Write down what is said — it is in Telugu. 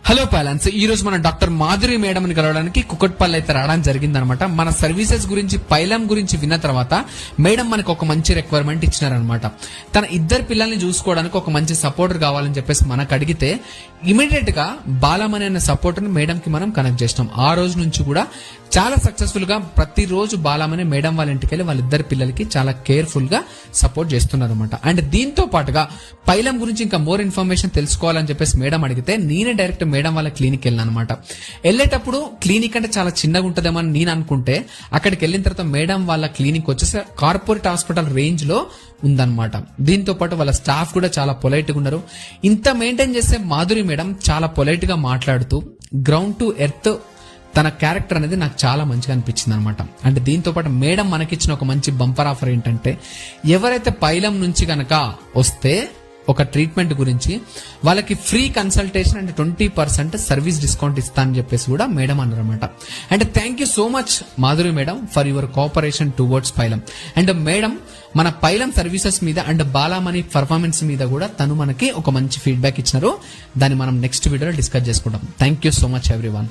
హలో ప్యాలెన్స్, ఈ రోజు మన డాక్టర్ మాధురి మేడం కలవడానికి కుకట్పల్లి అయితే రావడం జరిగిందనమాట. మన సర్వీసెస్ గురించి పైలం గురించి విన్న తర్వాత మేడం మనకు ఒక మంచి రిక్వైర్మెంట్ ఇచ్చినారనమాట. తన ఇద్దరు పిల్లల్ని చూసుకోవడానికి ఒక మంచి సపోర్టర్ కావాలని చెప్పేసి మనకు అడిగితే ఇమీడియట్ గా బాలమణి అనే సపోర్టర్ మేడం కి మనం కనెక్ట్ చేసినాం. ఆ రోజు నుంచి కూడా చాలా సక్సెస్ఫుల్ గా ప్రతిరోజు బాలమణి మేడం వాళ్ళ ఇంటికి వెళ్ళి వాళ్ళిద్దరు పిల్లలకి చాలా కేర్ఫుల్ గా సపోర్ట్ చేస్తున్నారు అనమాట. అండ్ దీంతో పాటుగా పైలం గురించి ఇంకా మోర్ ఇన్ఫర్మేషన్ తెలుసుకోవాలని చెప్పేసి మేడం అడిగితే నేనే డైరెక్ట్ మేడం వాళ్ళ క్లినిక్ వెళ్ళాను అనమాట. వెళ్ళేటప్పుడు క్లినిక్ అంటే చాలా చిన్నగా ఉంటదేమో అని నేను అనుకుంటే అక్కడికి వెళ్ళిన తర్వాత మేడం వాళ్ళ క్లినిక్ వచ్చేసి కార్పొరేట్ హాస్పిటల్ రేంజ్ లో ఉందన్నమాట. దీంతో పాటు వాళ్ళ స్టాఫ్ కూడా చాలా పొలైట్ గా ఉన్నారు. ఇంత మెయింటైన్ చేసే మాధురి మేడం చాలా పొలైట్ గా మాట్లాడుతూ గ్రౌండ్ టు ఎర్త్ తన క్యారెక్టర్ అనేది నాకు చాలా మంచిగా అనిపించింది అనమాట. అంటే దీంతో పాటు మేడం మనకిచ్చిన ఒక మంచి బంపర్ ఆఫర్ ఏంటంటే ఎవరైతే పైలం నుంచి గనక వస్తే ఒక ట్రీట్మెంట్ గురించి వాళ్ళకి free consultation and 20% service discount ఇస్తా అని చెప్పేసి కూడా మేడం అన్నారన్నమాట. And thank you so much Madhuri madam for your cooperation towards Pailam. And madam మన పైలం సర్వీసెస్ మీద అండ్ బాలామణి పర్ఫార్మెన్స్ మీద కూడా తను మనకి ఒక మంచి ఫీడ్బ్యాక్ ఇచ్చినారు. దాన్ని మనం నెక్స్ట్ వీడియోలో డిస్కస్ చేసుకుంటాం. Thank you so much everyone.